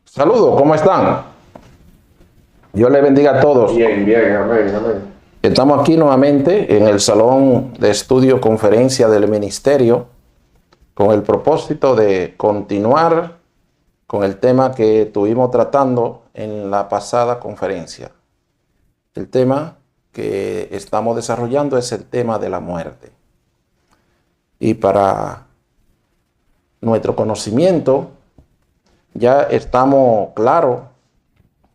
Saludos, ¿cómo están? Dios les bendiga a todos. Bien, bien, amén, amén. Estamos aquí nuevamente en el Salón de Estudio Conferencia del Ministerio con el propósito de continuar con el tema que estuvimos tratando en la pasada conferencia. El tema que estamos desarrollando es el tema de la muerte. Y para nuestro conocimiento, ya estamos claros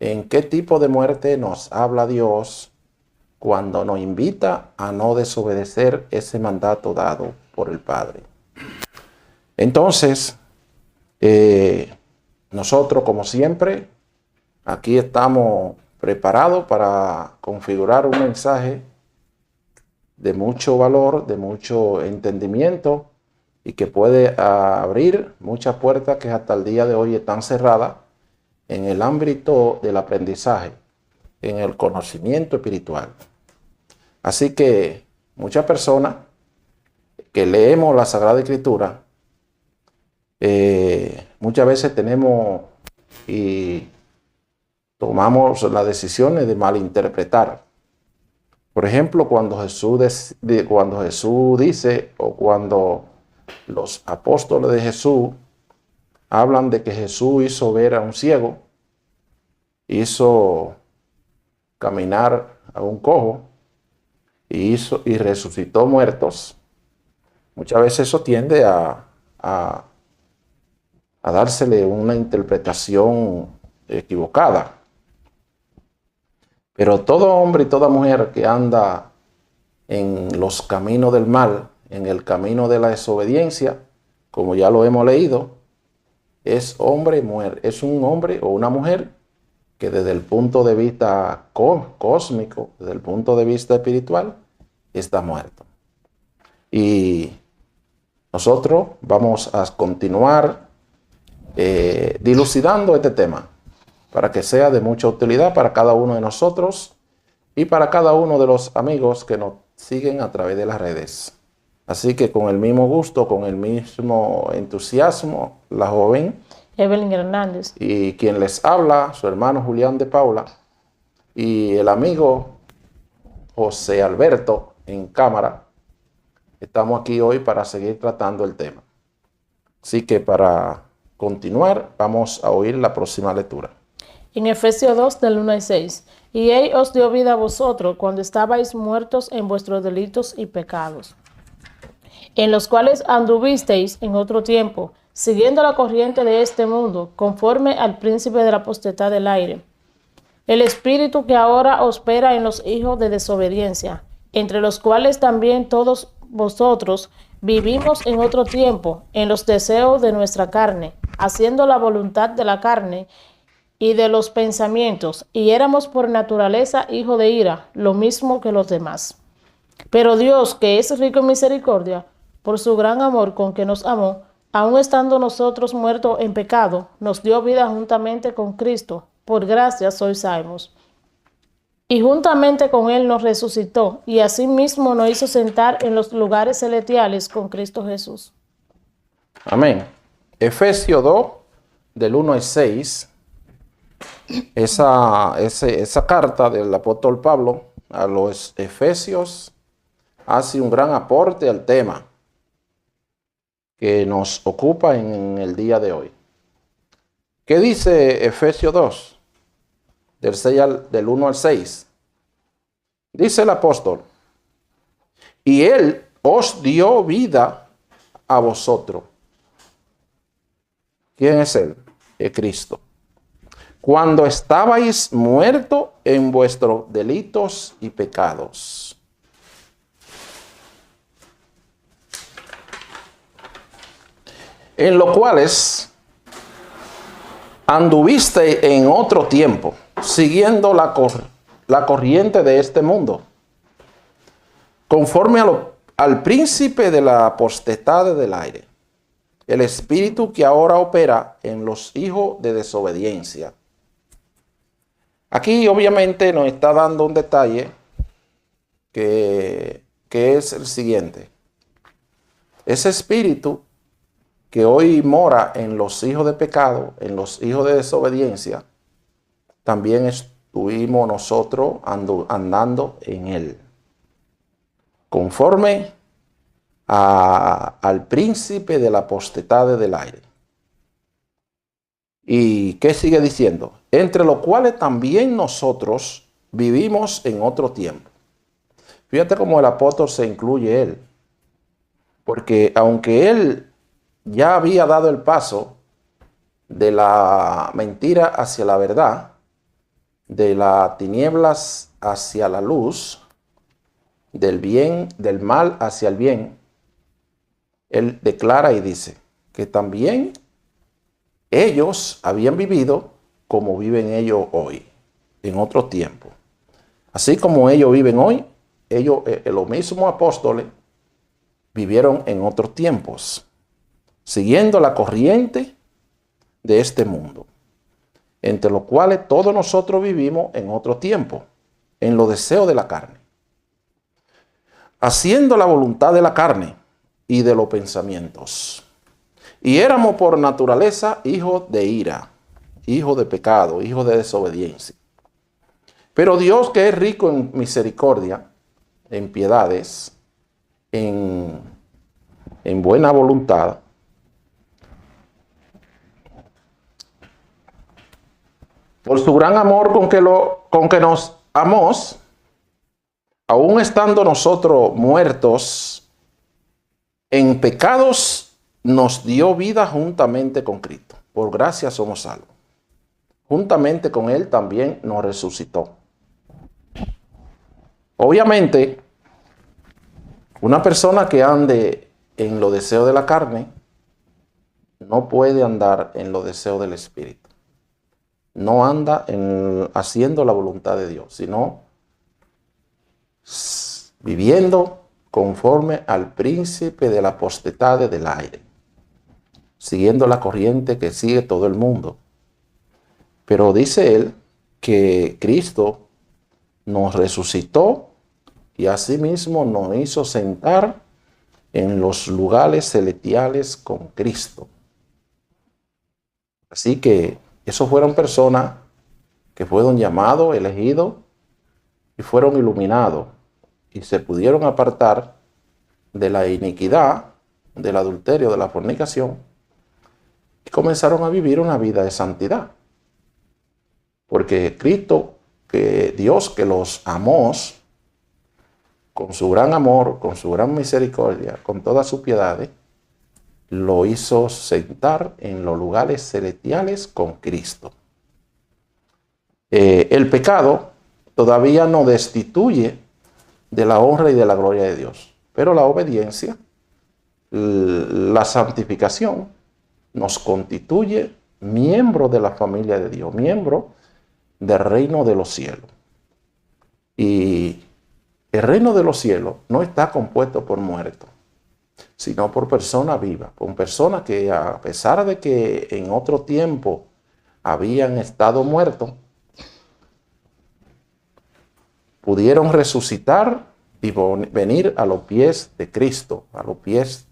en qué tipo de muerte nos habla Dios cuando nos invita a no desobedecer ese mandato dado por el Padre. Entonces, nosotros, como siempre, aquí estamos preparados para configurar un mensaje de mucho valor, de mucho entendimiento, y que puede abrir muchas puertas que hasta el día de hoy están cerradas en el ámbito del aprendizaje, en el conocimiento espiritual. Así que muchas personas que leemos la Sagrada Escritura, muchas veces tenemos y tomamos las decisiones de malinterpretar. Por ejemplo, cuando Jesús dice, o cuando los apóstoles de Jesús hablan de que Jesús hizo ver a un ciego, hizo caminar a un cojo y resucitó muertos, muchas veces eso tiende a dársele una interpretación equivocada. Pero todo hombre y toda mujer que anda en los caminos del mal, en el camino de la desobediencia, como ya lo hemos leído, es un hombre o una mujer que desde el punto de vista cósmico, desde el punto de vista espiritual, está muerto. Y nosotros vamos a continuar dilucidando este tema para que sea de mucha utilidad para cada uno de nosotros y para cada uno de los amigos que nos siguen a través de las redes. Así que con el mismo gusto, con el mismo entusiasmo, la joven Evelyn Hernández y quien les habla, su hermano Julián de Paula, y el amigo José Alberto en cámara, estamos aquí hoy para seguir tratando el tema. Así que para continuar, vamos a oír la próxima lectura. en Efesios 2, del 1 al 6. Y Él os dio vida a vosotros cuando estabais muertos en vuestros delitos y pecados, en los cuales anduvisteis en otro tiempo, siguiendo la corriente de este mundo, conforme al príncipe de la potestad del aire, el espíritu que ahora opera en los hijos de desobediencia, entre los cuales también todos vosotros vivimos en otro tiempo, en los deseos de nuestra carne, haciendo la voluntad de la carne y de los pensamientos, y éramos por naturaleza hijos de ira, lo mismo que los demás. Pero Dios, que es rico en misericordia, por su gran amor con que nos amó, aun estando nosotros muertos en pecado, nos dio vida juntamente con Cristo. Por gracia sois salvos. Y juntamente con Él nos resucitó, y asimismo nos hizo sentar en los lugares celestiales con Cristo Jesús. Amén. Efesios 2, del 1 al 6, esa carta del apóstol Pablo a los Efesios hace un gran aporte al tema que nos ocupa en el día de hoy. ¿Qué dice Efesios 2, del 1 al 6? Dice el apóstol: y Él os dio vida a vosotros. ¿Quién es Él? Es Cristo. Cuando estabais muertos en vuestros delitos y pecados. En los cuales anduviste en otro tiempo, siguiendo la corriente de este mundo, conforme al príncipe de la potestad del aire, el espíritu que ahora opera en los hijos de desobediencia. Aquí obviamente nos está dando un detalle que es el siguiente. Ese espíritu que hoy mora en los hijos de pecado, en los hijos de desobediencia, también estuvimos nosotros andando en él, conforme al príncipe de la potestad del aire. ¿Y qué sigue diciendo? Entre los cuales también nosotros vivimos en otro tiempo. Fíjate cómo el apóstol se incluye él. Porque aunque él ya había dado el paso de la mentira hacia la verdad, de las tinieblas hacia la luz, del mal hacia el bien, él declara y dice que también ellos habían vivido como viven ellos hoy, en otro tiempo. Así como ellos viven hoy, ellos, los mismos apóstoles, vivieron en otros tiempos, siguiendo la corriente de este mundo, entre los cuales todos nosotros vivimos en otro tiempo, en los deseos de la carne, haciendo la voluntad de la carne y de los pensamientos. Y éramos por naturaleza hijos de ira, hijos de pecado, hijos de desobediencia. Pero Dios, que es rico en misericordia, en piedades, en buena voluntad, por su gran amor con que nos amamos, aun estando nosotros muertos en pecados, nos dio vida juntamente con Cristo. Por gracia somos salvos. Juntamente con Él también nos resucitó. Obviamente, una persona que ande en los deseos de la carne no puede andar en los deseos del Espíritu. No anda haciendo la voluntad de Dios, sino viviendo conforme al príncipe de la potestad del aire, siguiendo la corriente que sigue todo el mundo. Pero dice él que Cristo nos resucitó y asimismo nos hizo sentar en los lugares celestiales con Cristo. Así que esos fueron personas que fueron llamados, elegidos y fueron iluminados y se pudieron apartar de la iniquidad, del adulterio, de la fornicación y comenzaron a vivir una vida de santidad. Porque Cristo, que Dios que los amó con su gran amor, con su gran misericordia, con todas sus piedades, lo hizo sentar en los lugares celestiales con Cristo. El pecado todavía no destituye de la honra y de la gloria de Dios, pero la obediencia, la santificación, nos constituye miembro de la familia de Dios, miembro del reino de los cielos. Y el reino de los cielos no está compuesto por muertos, sino por personas vivas, por personas que a pesar de que en otro tiempo habían estado muertos, pudieron resucitar y venir a los pies de Cristo, a los pies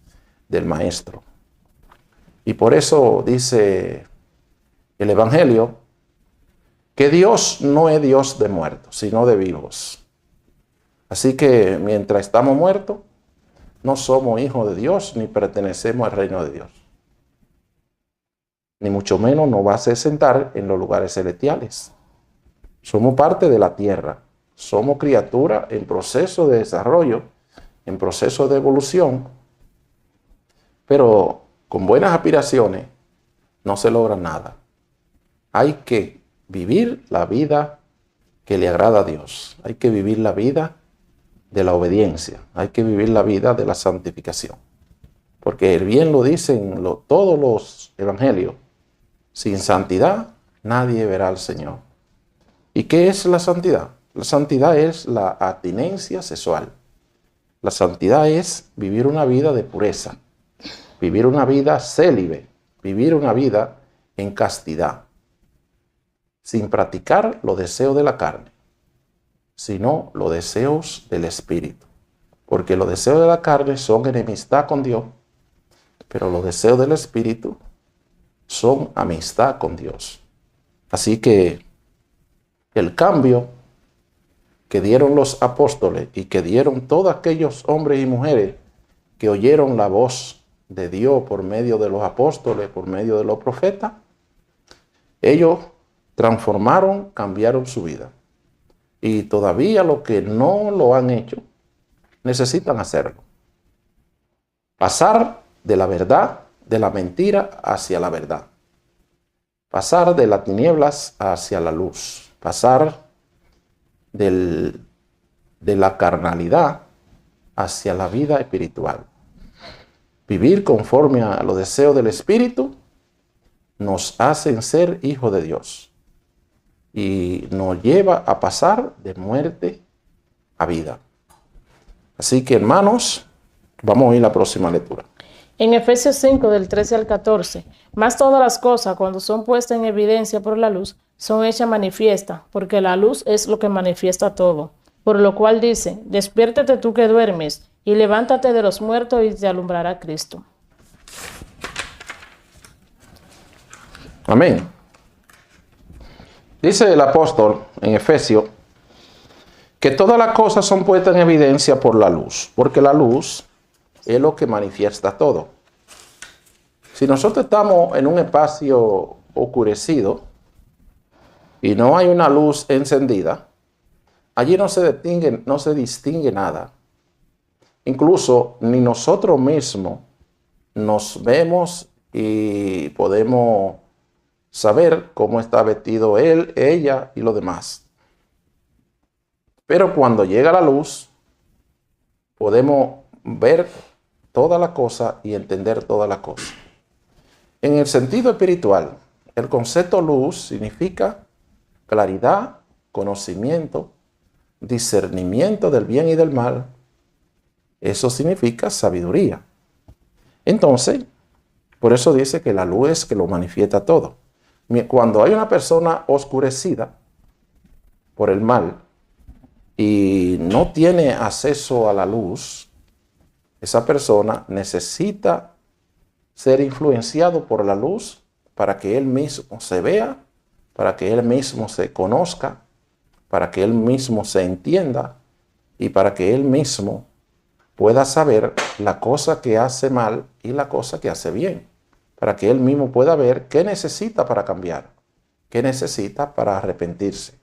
del Maestro. Y por eso dice el Evangelio que Dios no es Dios de muertos, sino de vivos. Así que mientras estamos muertos, no somos hijos de Dios ni pertenecemos al reino de Dios. Ni mucho menos nos va a hacer sentar en los lugares celestiales. Somos parte de la tierra. Somos criaturas en proceso de desarrollo, en proceso de evolución. Pero con buenas aspiraciones no se logra nada. Hay que vivir la vida que le agrada a Dios. Hay que vivir la vida de la obediencia. Hay que vivir la vida de la santificación. Porque bien lo dicen todos los evangelios. Sin santidad nadie verá al Señor. ¿Y qué es la santidad? La santidad es la abstinencia sexual. La santidad es vivir una vida de pureza. vivir una vida célibe, vivir una vida en castidad, sin practicar los deseos de la carne, sino los deseos del Espíritu. Porque los deseos de la carne son enemistad con Dios, pero los deseos del Espíritu son amistad con Dios. Así que el cambio que dieron los apóstoles y que dieron todos aquellos hombres y mujeres que oyeron la voz de Dios por medio de los apóstoles, por medio de los profetas, ellos transformaron, cambiaron su vida. Y todavía los que no lo han hecho, necesitan hacerlo. Pasar de la verdad, de la mentira, hacia la verdad. Pasar de las tinieblas hacia la luz. Pasar de la carnalidad hacia la vida espiritual. Vivir conforme a los deseos del Espíritu nos hacen ser hijos de Dios y nos lleva a pasar de muerte a vida. Así que, hermanos, vamos a ir a la próxima lectura. En Efesios 5, del 13 al 14, más todas las cosas, cuando son puestas en evidencia por la luz, son hechas manifiestas, porque la luz es lo que manifiesta todo. Por lo cual dice, despiértate tú que duermes, y levántate de los muertos y te alumbrará Cristo. Amén. Dice el apóstol en Efesios que todas las cosas son puestas en evidencia por la luz, porque la luz es lo que manifiesta todo. Si nosotros estamos en un espacio oscurecido y no hay una luz encendida, allí no se distingue nada. Incluso ni nosotros mismos nos vemos y podemos saber cómo está vestido él, ella y los demás. Pero cuando llega la luz, podemos ver toda la cosa y entender toda la cosa. En el sentido espiritual, el concepto luz significa claridad, conocimiento, discernimiento del bien y del mal. Eso significa sabiduría. Entonces, por eso dice que la luz es que lo manifiesta todo. Cuando hay una persona oscurecida por el mal y no tiene acceso a la luz, esa persona necesita ser influenciado por la luz para que él mismo se vea, para que él mismo se conozca, para que él mismo se entienda y para que él mismo pueda saber la cosa que hace mal y la cosa que hace bien, para que él mismo pueda ver qué necesita para cambiar, qué necesita para arrepentirse.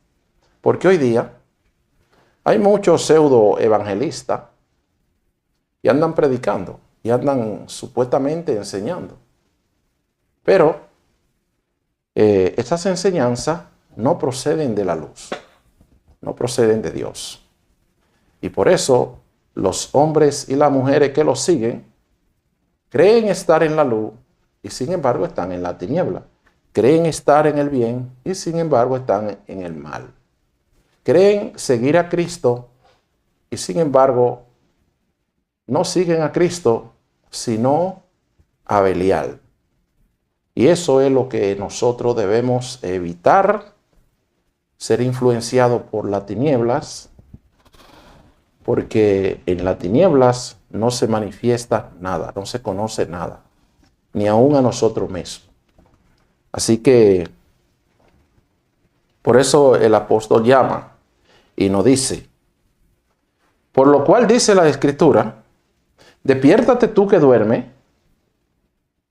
Porque hoy día hay muchos pseudo evangelistas y andan predicando y andan supuestamente enseñando. Pero estas enseñanzas no proceden de la luz, no proceden de Dios. Y por eso los hombres y las mujeres que los siguen creen estar en la luz y sin embargo están en la tiniebla. Creen estar en el bien y sin embargo están en el mal. Creen seguir a Cristo y sin embargo no siguen a Cristo sino a Belial. Y eso es lo que nosotros debemos evitar, ser influenciados por las tinieblas, porque en las tinieblas no se manifiesta nada, no se conoce nada, ni aún a nosotros mismos. Así que por eso el apóstol llama y nos dice, por lo cual dice la Escritura, despiértate tú que duermes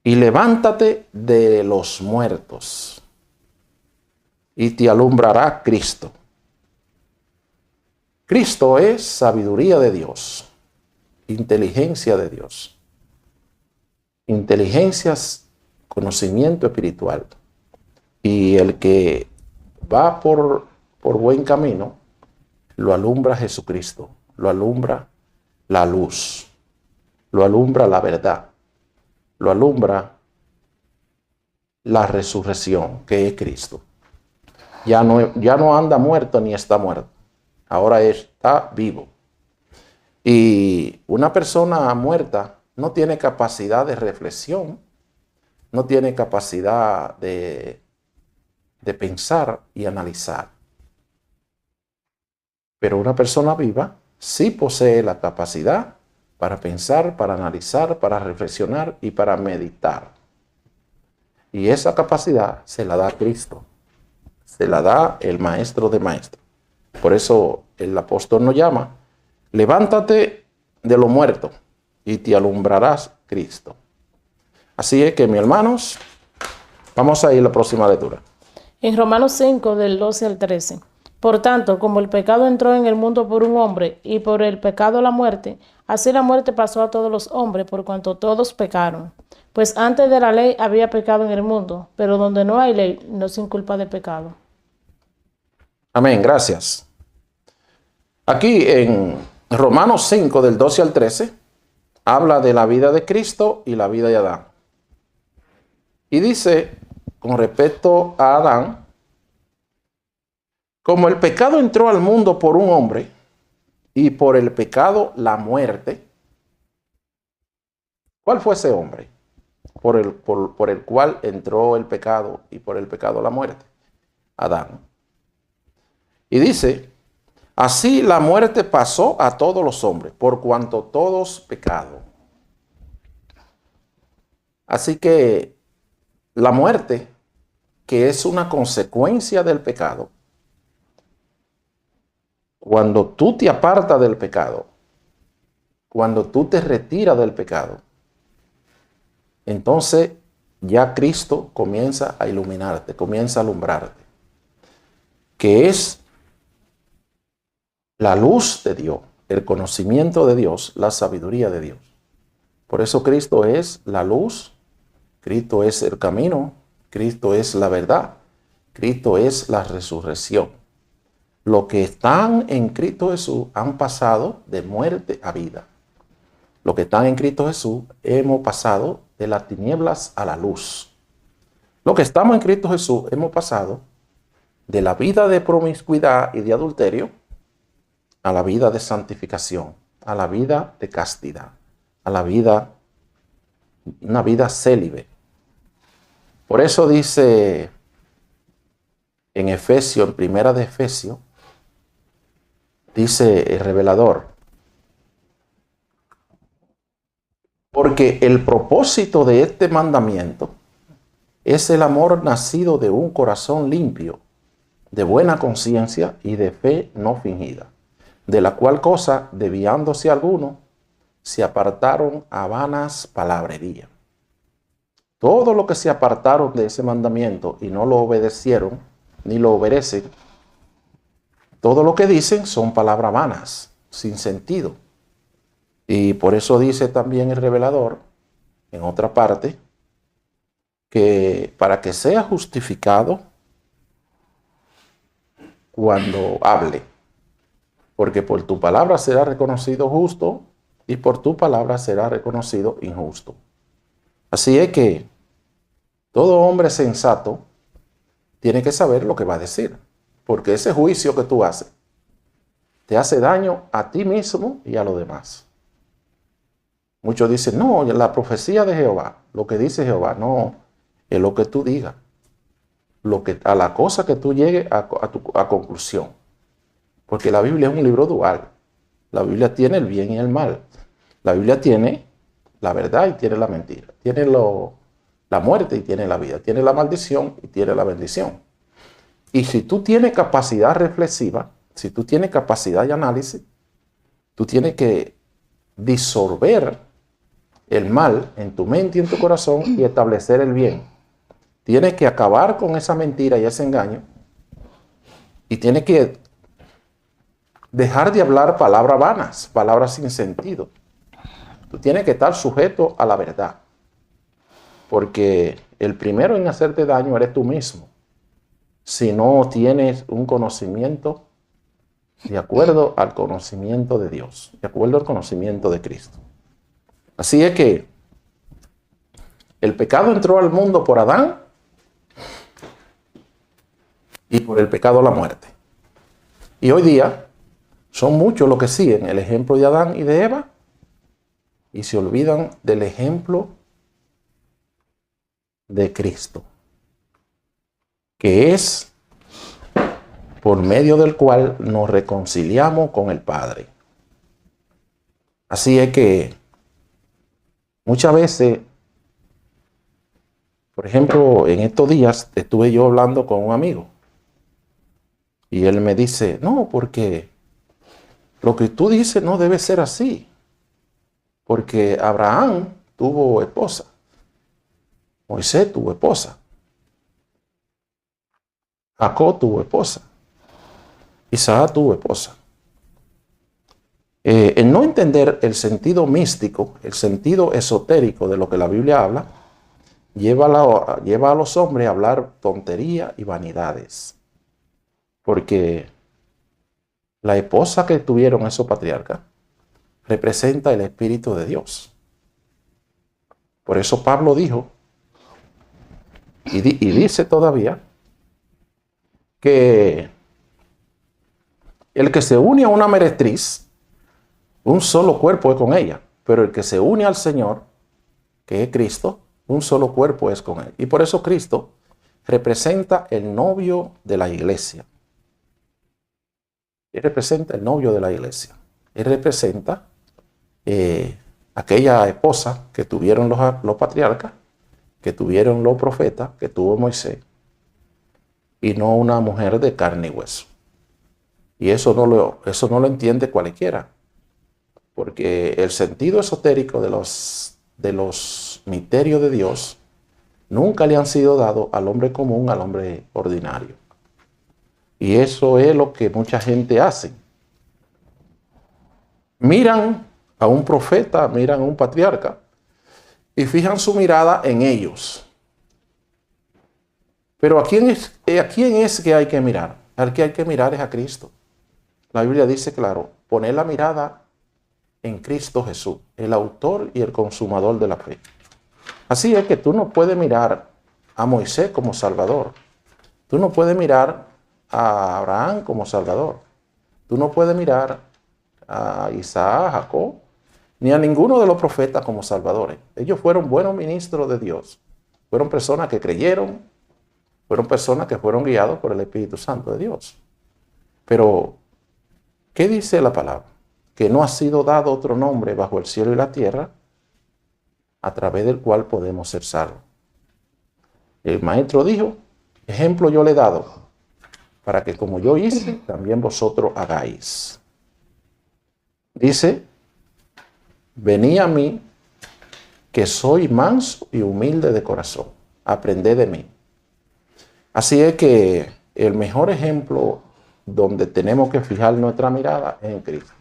y levántate de los muertos y te alumbrará Cristo. Cristo es sabiduría de Dios, inteligencia de Dios. Inteligencia es conocimiento espiritual. Y el que va por buen camino, lo alumbra Jesucristo, lo alumbra la luz, lo alumbra la verdad, lo alumbra la resurrección, que es Cristo. Ya no anda muerto ni está muerto. Ahora está vivo. Y una persona muerta no tiene capacidad de reflexión, no tiene capacidad de pensar y analizar. Pero una persona viva sí posee la capacidad para pensar, para analizar, para reflexionar y para meditar. Y esa capacidad se la da Cristo, se la da el Maestro de Maestros. Por eso el apóstol nos llama: levántate de los muertos y te alumbrarás Cristo. Así es que, mis hermanos, vamos a ir a la próxima lectura. En Romanos 5, del 12 al 13. Por tanto, como el pecado entró en el mundo por un hombre, y por el pecado la muerte, así la muerte pasó a todos los hombres, por cuanto todos pecaron. Pues antes de la ley había pecado en el mundo, pero donde no hay ley, no sin culpa de pecado. Amén, gracias. Aquí en Romanos 5, del 12 al 13, habla de la vida de Cristo y la vida de Adán. Y dice, con respecto a Adán: como el pecado entró al mundo por un hombre, y por el pecado la muerte. ¿Cuál fue ese hombre por el cual entró el pecado y por el pecado la muerte? Adán. Y dice: así la muerte pasó a todos los hombres, por cuanto todos pecaron. Así que la muerte, que es una consecuencia del pecado, cuando tú te apartas del pecado, cuando tú te retiras del pecado, entonces ya Cristo comienza a iluminarte, comienza a alumbrarte, que es la luz de Dios, el conocimiento de Dios, la sabiduría de Dios. Por eso Cristo es la luz, Cristo es el camino, Cristo es la verdad, Cristo es la resurrección. Los que están en Cristo Jesús han pasado de muerte a vida. Los que están en Cristo Jesús hemos pasado de las tinieblas a la luz. Los que estamos en Cristo Jesús hemos pasado de la vida de promiscuidad y de adulterio a la vida de santificación, a la vida de castidad, a la vida, una vida célibe. Por eso dice en Efesios, en primera de Efesios, dice el revelador: porque el propósito de este mandamiento es el amor nacido de un corazón limpio, de buena conciencia y de fe no fingida, de la cual cosa, desviándose algunos, se apartaron a vanas palabrerías. Todo lo que se apartaron de ese mandamiento y no lo obedecieron, ni lo obedecen, todo lo que dicen son palabras vanas, sin sentido. Y por eso dice también el revelador, en otra parte, que para que sea justificado cuando hable, porque por tu palabra será reconocido justo y por tu palabra será reconocido injusto. Así es que todo hombre sensato tiene que saber lo que va a decir, porque ese juicio que tú haces te hace daño a ti mismo y a los demás. Muchos dicen: no, la profecía de Jehová, lo que dice Jehová, no, es lo que tú digas, a la cosa que tú llegues a conclusión. Porque la Biblia es un libro dual. La Biblia tiene el bien y el mal. La Biblia tiene la verdad y tiene la mentira. Tiene la muerte y tiene la vida. Tiene la maldición y tiene la bendición. Y si tú tienes capacidad reflexiva, si tú tienes capacidad de análisis, tú tienes que disolver el mal en tu mente y en tu corazón y establecer el bien. Tienes que acabar con esa mentira y ese engaño. Y tienes que dejar de hablar palabras vanas, palabras sin sentido. Tú tienes que estar sujeto a la verdad. Porque el primero en hacerte daño eres tú mismo. Si no tienes un conocimiento de acuerdo al conocimiento de Dios, de acuerdo al conocimiento de Cristo. Así es que el pecado entró al mundo por Adán y por el pecado la muerte. Y hoy día son muchos los que siguen el ejemplo de Adán y de Eva y se olvidan del ejemplo de Cristo, que es por medio del cual nos reconciliamos con el Padre. Así es que muchas veces, por ejemplo, en estos días estuve yo hablando con un amigo y él me dice, no, porque lo que tú dices no debe ser así, porque Abraham tuvo esposa, Moisés tuvo esposa, Jacob tuvo esposa, Isaac tuvo esposa. El no entender el sentido místico, el sentido esotérico de lo que la Biblia habla, lleva a los hombres a hablar tontería y vanidades. Porque la esposa que tuvieron esos patriarcas representa el Espíritu de Dios. Por eso Pablo dijo, y dice todavía, que el que se une a una meretriz, un solo cuerpo es con ella, pero el que se une al Señor, que es Cristo, un solo cuerpo es con él. Y por eso Cristo representa el novio de la iglesia. Él representa el novio de la iglesia. Él representa aquella esposa que tuvieron los patriarcas, que tuvieron los profetas, que tuvo Moisés, y no una mujer de carne y hueso. Y eso no lo entiende cualquiera, porque el sentido esotérico de los misterios de Dios nunca le han sido dados al hombre común, al hombre ordinario. Y eso es lo que mucha gente hace. Miran a un profeta, miran a un patriarca y fijan su mirada en ellos. Pero ¿a quién es que hay que mirar? Al que hay que mirar es a Cristo. La Biblia dice, claro, poner la mirada en Cristo Jesús, el autor y el consumador de la fe. Así es que tú no puedes mirar a Moisés como Salvador. Tú no puedes mirar a Abraham como Salvador. Tú no puedes mirar a Isaac, a Jacob, ni a ninguno de los profetas como salvadores. Ellos fueron buenos ministros de Dios. Fueron personas que creyeron, fueron personas que fueron guiados por el Espíritu Santo de Dios. Pero, ¿qué dice la palabra? Que no ha sido dado otro nombre bajo el cielo y la tierra a través del cual podemos ser salvos. El maestro dijo, ejemplo yo le he dado, para que como yo hice, también vosotros hagáis. Dice, venid a mí, que soy manso y humilde de corazón. Aprended de mí. Así es que el mejor ejemplo donde tenemos que fijar nuestra mirada es en Cristo.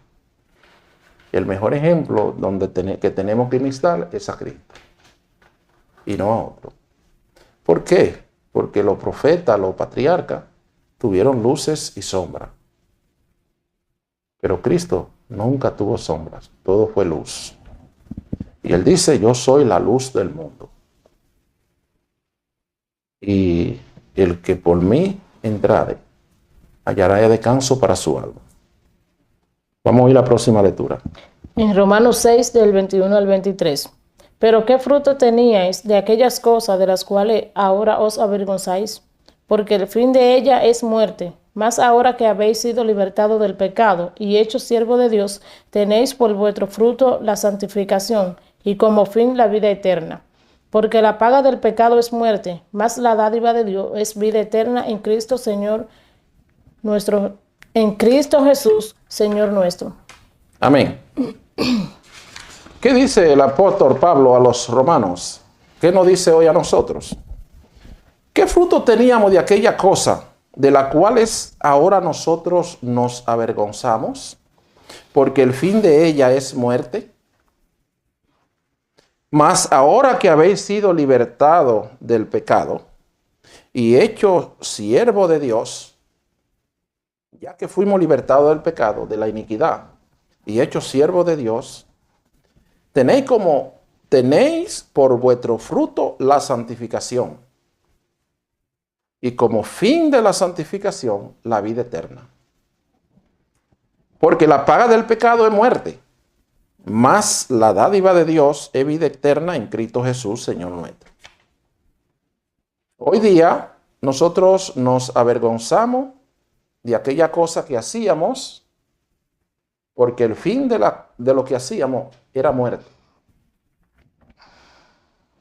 El mejor ejemplo que tenemos que imitar es a Cristo y no a otro. ¿Por qué? Porque los profetas, los patriarcas, tuvieron luces y sombras. Pero Cristo nunca tuvo sombras, todo fue luz. Y Él dice, yo soy la luz del mundo. Y el que por mí entrare, hallará descanso para su alma. Vamos a ir a la próxima lectura. En Romanos 6, del 21 al 23. Pero ¿qué fruto teníais de aquellas cosas de las cuales ahora os avergonzáis? Porque el fin de ella es muerte. Mas ahora que habéis sido libertados del pecado y hechos siervos de Dios, tenéis por vuestro fruto la santificación y como fin la vida eterna. Porque la paga del pecado es muerte, mas la dádiva de Dios es vida eterna en Cristo Señor nuestro, en Cristo Jesús, Señor nuestro. Amén. ¿Qué dice el apóstol Pablo a los romanos? ¿Qué nos dice hoy a nosotros? ¿Qué fruto teníamos de aquella cosa de la cuales ahora nosotros nos avergonzamos? Porque el fin de ella es muerte. Mas ahora que habéis sido libertados del pecado y hechos siervos de Dios, ya que fuimos libertados del pecado, de la iniquidad, y hechos siervos de Dios, tenéis por vuestro fruto la santificación. Y como fin de la santificación, la vida eterna. Porque la paga del pecado es muerte. Mas la dádiva de Dios es vida eterna en Cristo Jesús, Señor nuestro. Hoy día nosotros nos avergonzamos de aquella cosa que hacíamos, porque el fin de lo que hacíamos era muerte.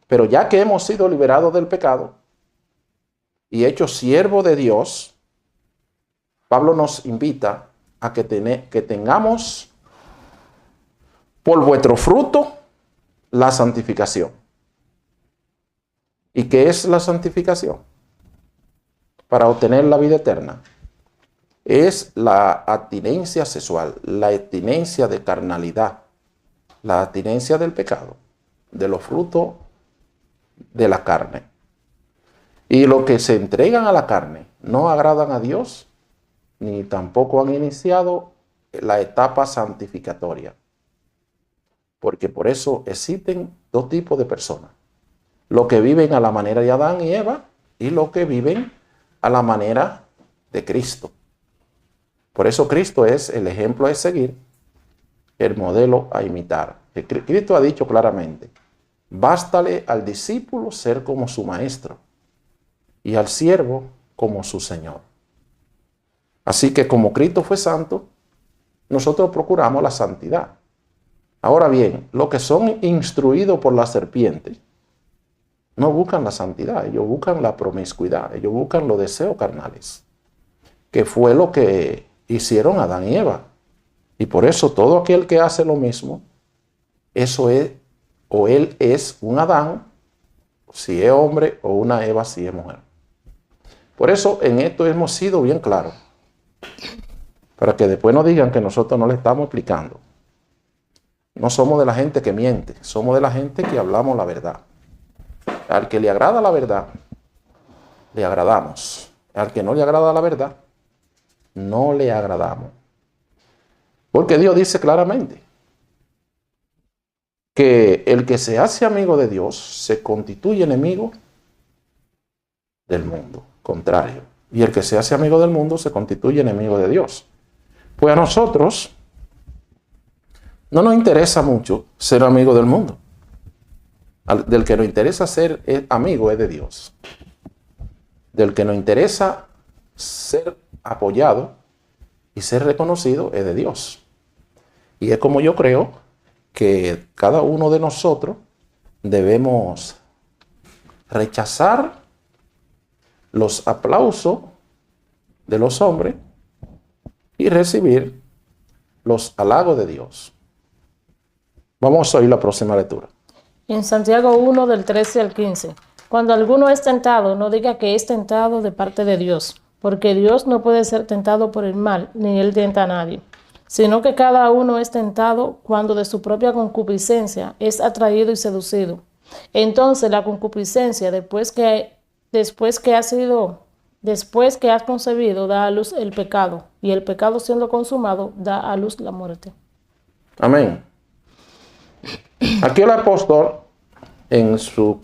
Pero ya que hemos sido liberados del pecado y hechos siervos de Dios, Pablo nos invita a que tengamos por vuestro fruto la santificación. ¿Y qué es la santificación? Para obtener la vida eterna. Es la abstinencia sexual, la abstinencia de carnalidad, la abstinencia del pecado, de los frutos de la carne. Y los que se entregan a la carne no agradan a Dios, ni tampoco han iniciado la etapa santificatoria. Porque por eso existen dos tipos de personas. Los que viven a la manera de Adán y Eva y los que viven a la manera de Cristo. Por eso Cristo es el ejemplo a seguir, el modelo a imitar. Cristo ha dicho claramente, bástale al discípulo ser como su maestro y al siervo como su Señor. Así que como Cristo fue santo, nosotros procuramos la santidad. Ahora bien, los que son instruidos por la serpiente no buscan la santidad, ellos buscan la promiscuidad, ellos buscan los deseos carnales, que fue lo que hicieron Adán y Eva. Y por eso todo aquel que hace lo mismo, eso es, o él es un Adán, si es hombre, o una Eva, si es mujer. Por eso en esto hemos sido bien claros, para que después no digan que nosotros no le estamos explicando. No somos de la gente que miente, somos de la gente que hablamos la verdad. Al que le agrada la verdad, le agradamos. Al que no le agrada la verdad, no le agradamos. Porque Dios dice claramente que el que se hace amigo de Dios se constituye enemigo del mundo, contrario. Y el que se hace amigo del mundo se constituye enemigo de Dios. Pues a nosotros no nos interesa mucho ser amigo del mundo. Del que nos interesa ser amigo es de Dios. Del que nos interesa ser apoyado y ser reconocido es de Dios. Y es como yo creo que cada uno de nosotros debemos rechazar los aplausos de los hombres y recibir los halagos de Dios. Vamos a oír la próxima lectura. En Santiago 1, del 13 al 15. Cuando alguno es tentado, no diga que es tentado de parte de Dios, porque Dios no puede ser tentado por el mal, ni él tienta a nadie, sino que cada uno es tentado cuando de su propia concupiscencia es atraído y seducido. Entonces la concupiscencia, después que has concebido, da a luz el pecado, y el pecado siendo consumado, da a luz la muerte. Amén. Aquí el apóstol, en su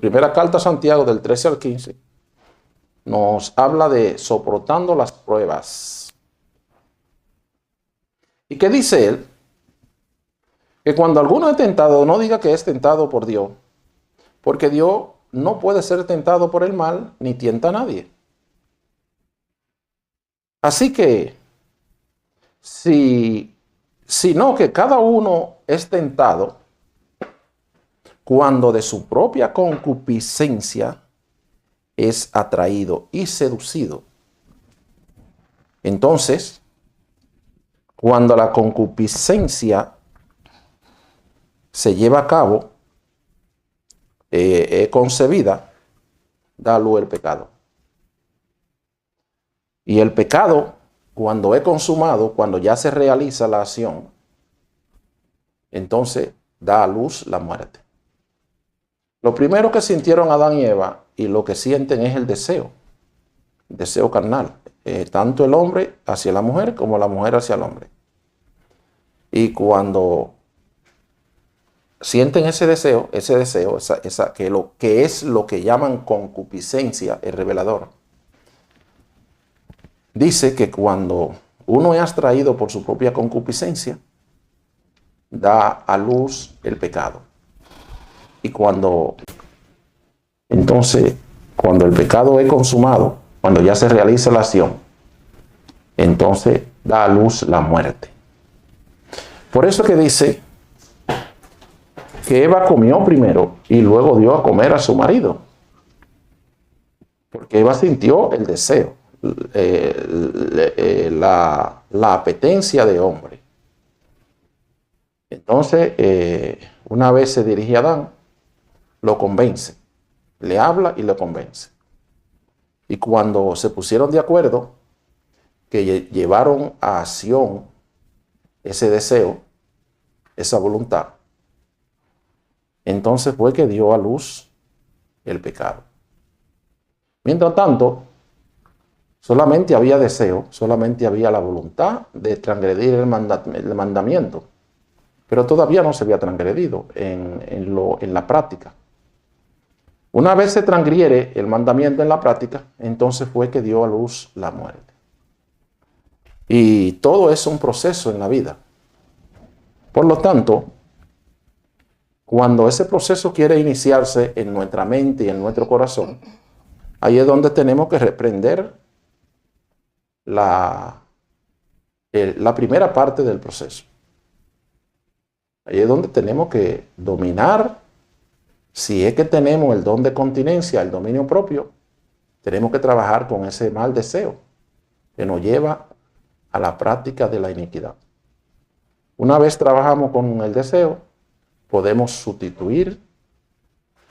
primera carta a Santiago del 13 al 15, nos habla de soportando las pruebas. ¿Y qué dice él? Que cuando alguno es tentado, no diga que es tentado por Dios, porque Dios no puede ser tentado por el mal, ni tienta a nadie. Así que, sino que cada uno es tentado cuando de su propia concupiscencia es atraído y seducido. Entonces, cuando la concupiscencia se lleva a cabo, es concebida, da luz el pecado. Y el pecado, cuando es consumado, cuando ya se realiza la acción, entonces da a luz la muerte. Lo primero que sintieron Adán y Eva y lo que sienten es el deseo carnal, tanto el hombre hacia la mujer como la mujer hacia el hombre. Y cuando sienten ese deseo, que es lo que llaman concupiscencia, el revelador, dice que cuando uno es atraído por su propia concupiscencia, da a luz el pecado. Y entonces, cuando el pecado es consumado, cuando ya se realiza la acción, entonces da a luz la muerte. Por eso que dice que Eva comió primero y luego dio a comer a su marido. Porque Eva sintió el deseo, la apetencia de hombre. Entonces, una vez se dirige a Adán, lo convence, le habla y lo convence. Y cuando se pusieron de acuerdo, que llevaron a acción ese deseo, esa voluntad, entonces fue que dio a luz el pecado. Mientras tanto, solamente había deseo, solamente había la voluntad de transgredir el mandamiento, pero todavía no se había transgredido en la práctica. Una vez se transgrediere el mandamiento en la práctica, entonces fue que dio a luz la muerte. Y todo es un proceso en la vida. Por lo tanto, cuando ese proceso quiere iniciarse en nuestra mente y en nuestro corazón, ahí es donde tenemos que reprender la primera parte del proceso. Ahí es donde tenemos que dominar. Si es que tenemos el don de continencia, el dominio propio, tenemos que trabajar con ese mal deseo que nos lleva a la práctica de la iniquidad. Una vez trabajamos con el deseo, podemos sustituir,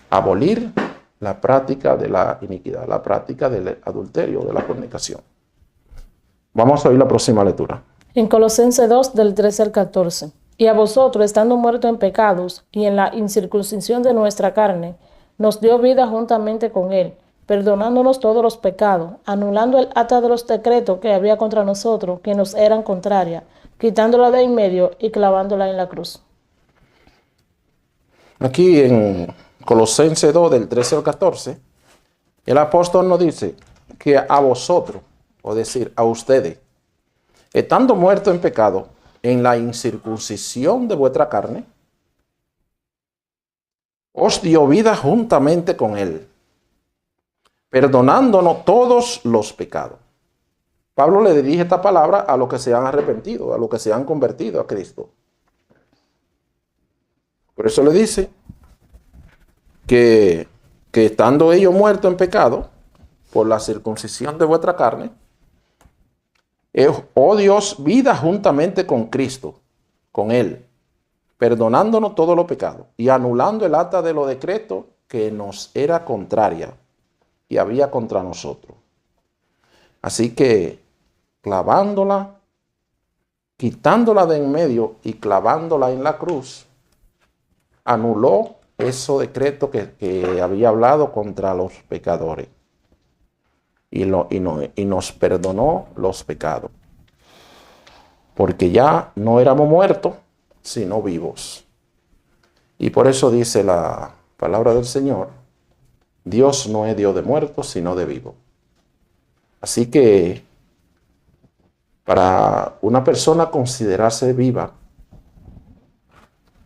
abolir la práctica de la iniquidad, la práctica del adulterio, de la fornicación. Vamos a oír la próxima lectura. En Colosenses 2, del 13 al 14. Y a vosotros, estando muertos en pecados y en la incircuncisión de nuestra carne, nos dio vida juntamente con él, perdonándonos todos los pecados, anulando el acta de los decretos que había contra nosotros, que nos eran contrarias, quitándola de en medio y clavándola en la cruz. Aquí en Colosenses 2, del 13 al 14, el apóstol nos dice que a vosotros, o decir, a ustedes, estando muertos en pecado, en la incircuncisión de vuestra carne, os dio vida juntamente con él, perdonándonos todos los pecados. Pablo le dirige esta palabra a los que se han arrepentido, a los que se han convertido a Cristo. Por eso le dice que estando ellos muertos en pecado, por la circuncisión de vuestra carne, oh Dios, vida juntamente con Cristo, con él, perdonándonos todos los pecados y anulando el acta de los decretos que nos era contraria y había contra nosotros. Así que clavándola, quitándola de en medio y clavándola en la cruz, anuló esos decretos que había hablado contra los pecadores y nos perdonó los pecados. Porque ya no éramos muertos, sino vivos. Y por eso dice la palabra del Señor, Dios no es Dios de muertos, sino de vivos. Así que para una persona considerarse viva,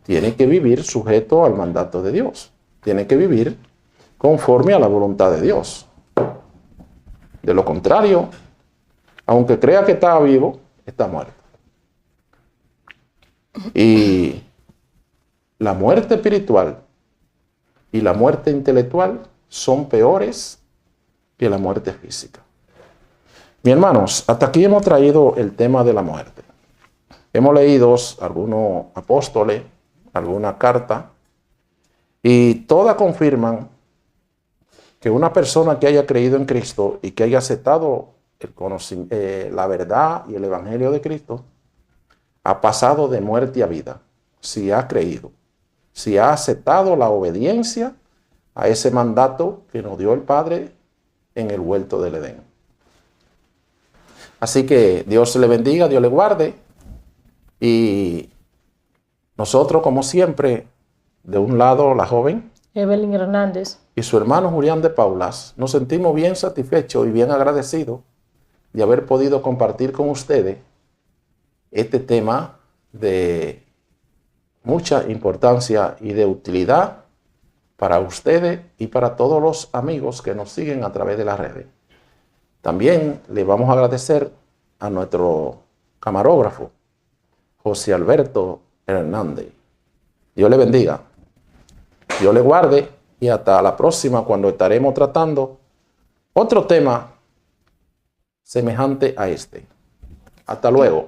tiene que vivir sujeto al mandato de Dios. Tiene que vivir conforme a la voluntad de Dios. De lo contrario, aunque crea que está vivo, está muerto. Y la muerte espiritual y la muerte intelectual son peores que la muerte física. Mis hermanos, hasta aquí hemos traído el tema de la muerte. Hemos leído algunos apóstoles, alguna carta, y todas confirman que una persona que haya creído en Cristo y que haya aceptado la verdad y el evangelio de Cristo, ha pasado de muerte a vida, si ha creído, si ha aceptado la obediencia a ese mandato que nos dio el Padre en el huerto del Edén. Así que Dios le bendiga, Dios le guarde, y nosotros, como siempre, de un lado la joven Evelyn Hernández y su hermano Julián de Paulas, nos sentimos bien satisfechos y bien agradecidos de haber podido compartir con ustedes este tema de mucha importancia y de utilidad para ustedes y para todos los amigos que nos siguen a través de las redes. También le vamos a agradecer a nuestro camarógrafo, José Alberto Hernández. Dios le bendiga, Dios le guarde y hasta la próxima, cuando estaremos tratando otro tema semejante a este. Hasta luego.